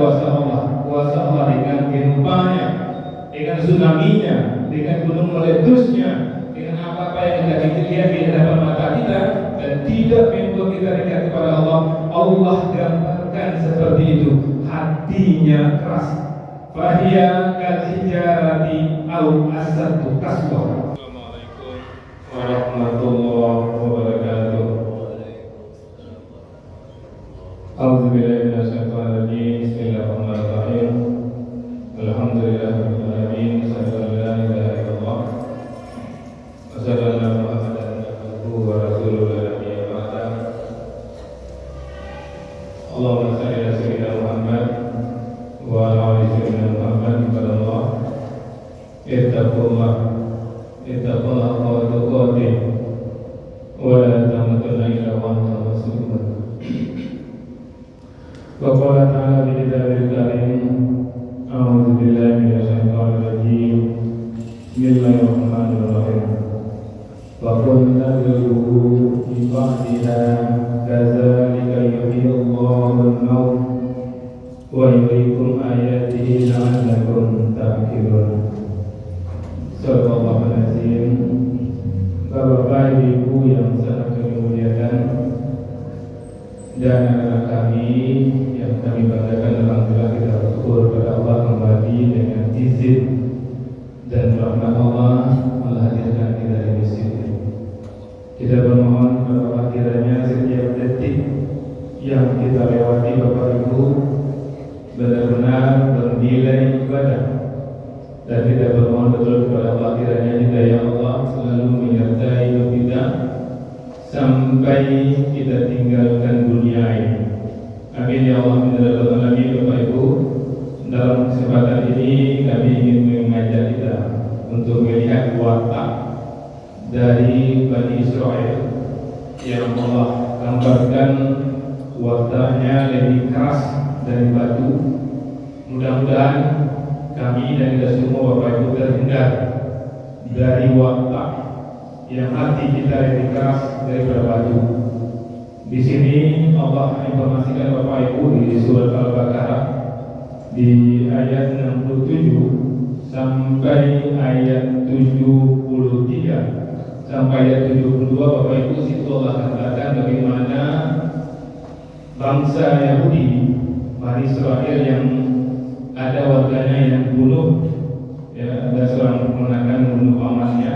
kuasa Allah dengan gempanya, dengan tsunami-nya, dengan gunung meledusnya, dengan apa-apa yang kita lihat di hadapan mata kita dan tidak membuat kita dekat kepada Allah. Allah gambarkan seperti itu, hatinya keras. Fahiya kalhijarati au asadu kaswa. Assalamualaikum warahmatullahi wabarakatuh. A'udzubillahi minasyaitonir rajim. Bismillahirrahmanirrahim. Alhamdulillahirabbil alamin. Sallallahu alaihi wasallam. Wassalamu Muhammadan abduhu wa rasuluhu la nabiyya ba'da. Allahumma shalli ala sayyidina Muhammad wa ala ali sayyidina Muhammad. Ibadallah, ittaqullah haqqa tuqatih wa la tamutunna illa wa antum muslimun. Wa qala ta'ala fi kitabil karim, a'udzu billahi minasyaitonir rajim. Bismillahirrahmanirrahim. Wa qul nad'uhu bi ba'dina kadzalika yuhyillahu al-maut wa yuriikum ayatihi la'allakum ta'qilun. Sallallahu alaihi wasallam. Bapak Ibu yang sangat kami muliakan dan anak-anak kami yang kami banggakan, alhamdulillah kita bersyukur kepada Allah kembali dengan izin dan rahmat Allah menghadirkan kita di sini. Kita bermohon kepada Allah kiranya setiap detik yang kita lewati Bapak Ibu benar-benar bernilai ibadah, dan kita bermohon betul kepada Allah kiranya hidayah Allah selalu menyertai kita sampai kita tinggalkan dunia ini. Amin ya Allah min alamin. Bapak Ibu, dalam kesempatan ini kami ingin mengajak kita untuk melihat watak dari Bani Israel yang Allah gambarkan wataknya lebih keras dari batu. Mudah-mudahan kami dan kita semua Bapak Ibu terhindar dari watak yang hati kita lebih keras daripada batu. Di sini Allah informasikan Bapak Ibu di surat Al-Baqarah di ayat 67 sampai ayat 73 sampai ayat 72. Bapak Ibu, situ Allah katakan bagaimana bangsa Yahudi, Bani Israel, yang ada warganya yang bunuh, ya, ada seorang keponakan membunuh pamannya.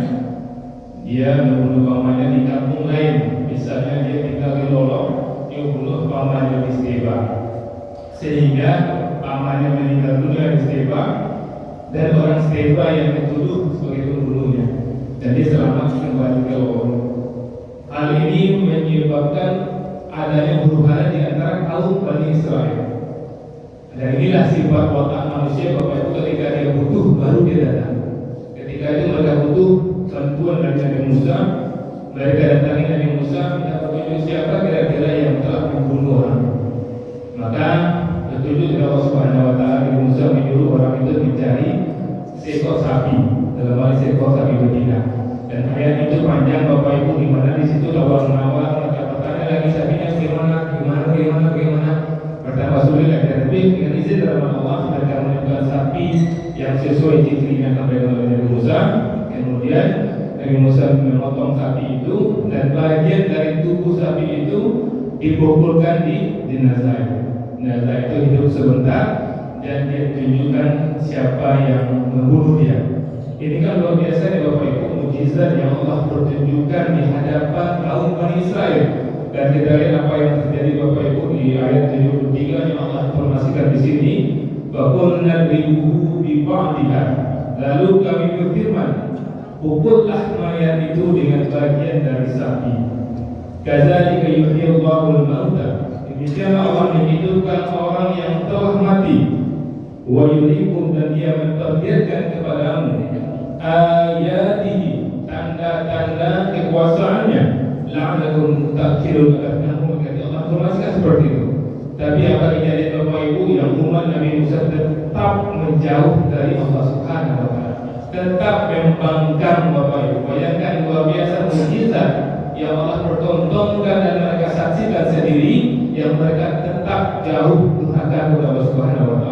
Dia membunuh pamannya di kampung lain. Misalnya dia tinggal di Lolok, dia bunuh pamannya di Steba, sehingga pamannya meninggal dunia di Steba dan orang Steba yang dituduh sebagai pembunuhnya, dan dia selamat kembali ke Lolok. Hal ini menyebabkan adanya huru-hara di antara kaum Bani Israel. Dan inilah sifat watak manusia Bapak Ibu, ketika dia butuh baru dia datang. Ketika itu mereka butuh bantuan dari Nabi Musa, mereka datangi Nabi Musa minta petunjuk siapa kira-kira yang telah membunuh orang. Maka petunjuk dari Allah Subhanahu Wa Taala, Nabi Musa menyuruh orang itu mencari seekor sapi, dalam hal seekor sapi betina. Dan ayat itu panjang Bapak Ibu, di mana di situ awal-awal mereka bertanya lagi sapinya bagaimana. Pertama sudah tapi dengan izin dari Allah mereka menemukan sapi yang sesuai cirinya sampai oleh Nabi Musa. Kemudian Nabi Musa memotong sapi itu dan bagian dari tubuh sapi itu dipukulkan di jenazah. Jenazah itu hidup sebentar dan dia tunjukkan siapa yang membunuh dia. Ini kan luar biasa ya Bapak Ibu, mukjizat yang Allah pertunjukkan di hadapan kaum Bani Israel. Dan kita lihat apa yang terjadi Bapak Ibu di ayat 73 yang Allah informasikan di sini. Faqulna dribuhu bi ba'dihha. Lalu kami berfirman, pukullah mayat itu dengan bagian dari sapi. Kadzalika yuhyillahu al-mauta. Demikian Allah menghidupkan orang yang telah mati. Wa yuriikum, dan dia memperlihatkan kepadamu ayatihi, tanda-tanda kekuasaannya, la'allakum ta'qilun, agar kamu mengerti. Allah informasikan seperti itu. Tapi apa kejadian Bapak Ibu, yang umat Nabi Musa tetap menjauh dari Allah Subhanahu Wa Taala, tetap membangkang Bapak Ibu. Bayangkan luar biasa mukjizat yang Allah pertontonkan dan mereka saksikan sendiri, yang mereka tetap jauh durhaka kepada Allah Subhanahu Wa Taala.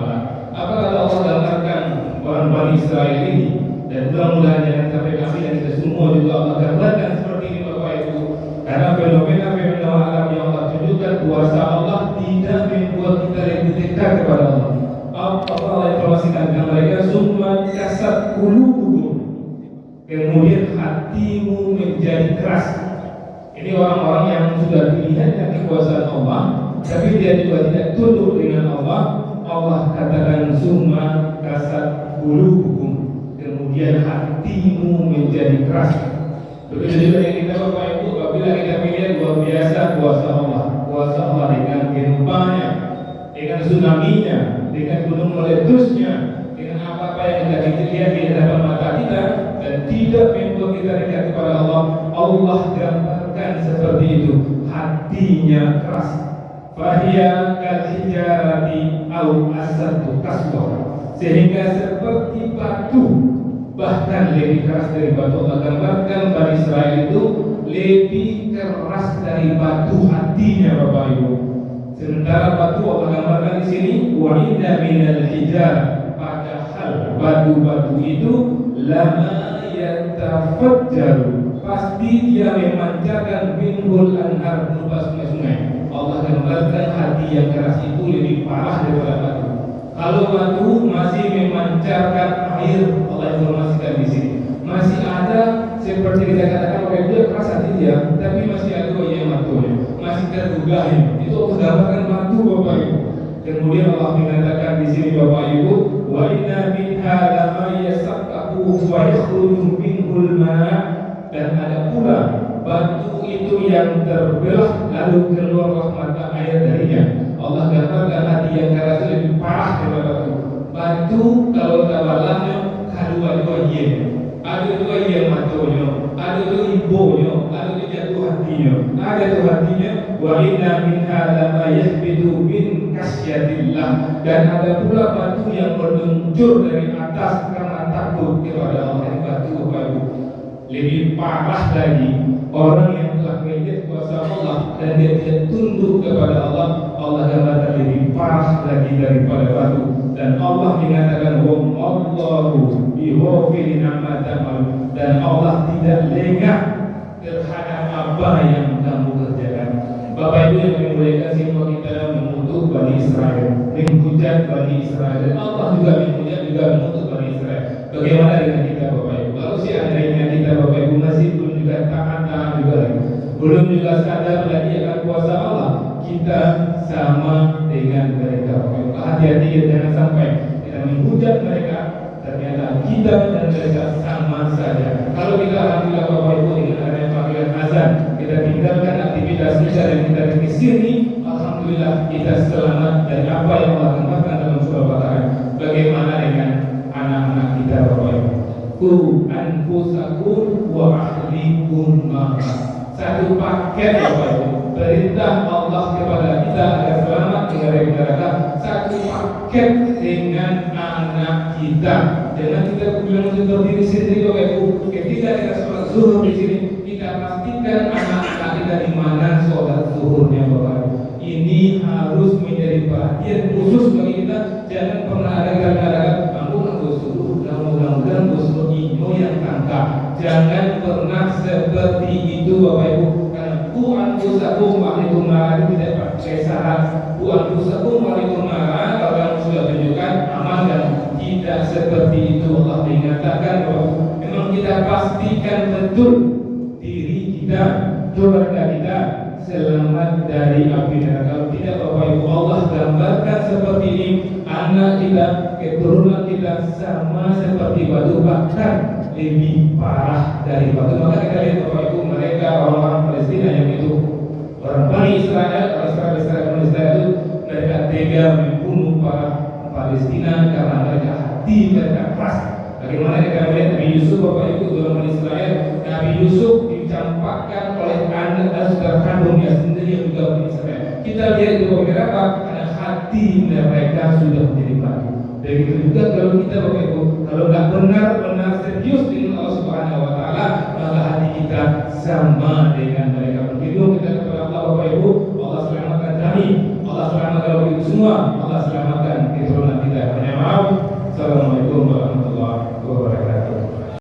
Bani Israel ini. Dan mudah-mudahan jangan sampai kami dan kita semua juga Allah gambarkan seperti ini Bapak Ibu. Karena fenomena-fenomena alam yang Allah tunjukkan, kuasa Allah tidak membuat kita lebih dekat kepada Allah. Allah informasikan kepada mereka, summa kasat qulubukum, kemudian hatimu menjadi keras. Ini orang-orang yang sudah dilihatnya kekuasaan Allah, tapi dia juga tidak tunduk dengan Allah. Allah katakan summa kasat qulubukum, kemudian hatimu menjadi keras. Begitu juga yang kita Bapak Ibu, apabila kita melihat luar biasa kuasa Allah dengan gempanya, dengan tsunami-nya, dengan gunung meletusnya, dengan apa-apa yang kita lihat di hadapan mata kita, dan tidak membuat kita dekat kepada Allah. Allah gambarkan seperti itu, hatinya keras. Fahiya kalhijarati au asadu kaswa, sehingga seperti batu, bahkan lebih keras dari batu. Allah gambarkan Bani Israel itu lebih keras dari batu hatinya Bapak Ibu. Sementara batu Allah gambarkan di sini wa inna minal hijar, padahal batu-batu itu lama yatafajjaru, pasti dia memancarkan minhul anhar, berupa sungai-sungai. Allah gambarkan hati yang keras itu lebih parah daripada batu. Kalau batu masih memancarkan air, Allah informasikan di sini masih ada, seperti kita katakan bahwa dia keras hati dia, tapi masih ada yang matunya, masih tergugah. Itu Allah gambarkan batu Bapak Ibu. Kemudian Allah mengatakan di sini Bapak Ibu, wa inna minha lama yasaqahu wa yakhruju minhul ma', dan ada pula batu itu yang terbelah lalu keluarlah mata air darinya. Allah gambarkan hati yang keras lebih parah daripada batu. Batu kalau tabalahnya kadua-dua yen, ada dua yen matonya, ada dua ibonya, ada dua jatuh hatinya, ada tuh hatinya. Wa inna minha lama yahbidu min kasyatillah, dan ada pula batu yang meluncur dari atas karena takut kepada Allah. Ini batu Bapak Ibu. Lebih parah lagi orang yang telah melihat kuasa Allah dan dia tidak tunduk kepada Allah. Allah gambarkan lebih parah lagi daripada batu. Dan Allah mengatakan wallahu bighafilin amma ta'malun, dan Allah tidak lengah terhadap apa yang kamu kerjakan. Bapak Ibu yang dimuliakan, semua kita mengutuk Bani Israel, menghujat Bani Israel, dan Allah juga menghujat juga mengutuk Bani Israel. Bagaimana dengan kita Bapak Ibu? Kalau seandainya kita Bapak Ibu masih belum juga taat juga, belum juga sadar lagi akan kuasa Allah, kita sama dengan mereka Bapak Ibu. Hati-hati jangan sampai kita menghujat mereka, ternyata kita dan mereka sama saja. Kalau kita alhamdulillah Bapak Ibu dengan adanya panggilan azan, kita tinggalkan aktivitas kita dan kita di sini, alhamdulillah kita selamat dari apa yang Allah gambarkan dalam surah Al-Baqarah. Bagaimana dengan anak-anak kita Bapak Ibu? Ku anfusakum wa ahlikum maka, satu paket Bapak Ibu, perintah Allah kepada kita agar selamat dari neraka, satu paket dengan anak kita. Jangan kita bilang untuk diri sendiri Bapak Ibu. Ketika kita sholat zuhur di sini, kita pastikan anak-anak kita di mana sholat zuhurnya Bapak Ibu. Ini harus menjadi perhatian khusus bagi kita. Jangan pernah ada kata-kata bangun suruh, mudah-mudahan suruh ino yang tangkap. Jangan pernah seperti itu Bapak Ibu. Karena ku anfusakum wa ahlikum nara tidak pakai syarat. Ku anfusakum wa ahlikum nara, kalau yang sudah tunjukkan amalkan. Tidak seperti itu. Allah mengatakan bahwa memang kita pastikan betul diri kita, keluarga kita selamat dari api neraka. Kalau tidak Bapak Ibu, Allah gambarkan seperti ini, anak kita, keturunan kita sama seperti batu, bahkan lebih parah dari batu. Maka kita lihat Bapak Ibu, mereka orang-orang Palestina yang itu orang Bani Israel, Israel itu mereka tega membunuh para Palestina karena mereka hati mereka keras. Bagaimana kita melihat Nabi Yusuf Bapak Ibu dalam Bani Israel, Nabi Yusuf dicampakkan oleh anak dan saudara kandungnya sendiri yang juga Bani Israel. Kita lihat itu kenapa? Karena hati mereka sudah menjadi batu. Begitu juga kalau kita Bapak Ibu, kalau tidak benar-benar serius dengan Allah Subhanahu Wa Taala, maka hati kita sama dengan mereka. Begitu kita kepada Allah Bapak Ibu, Allah selamatkan kami, Allah selamatkan Bapak Ibu semua, Allah selamatkan keturunan kita. Hanya maaf. Assalamualaikum warahmatullahi wabarakatuh.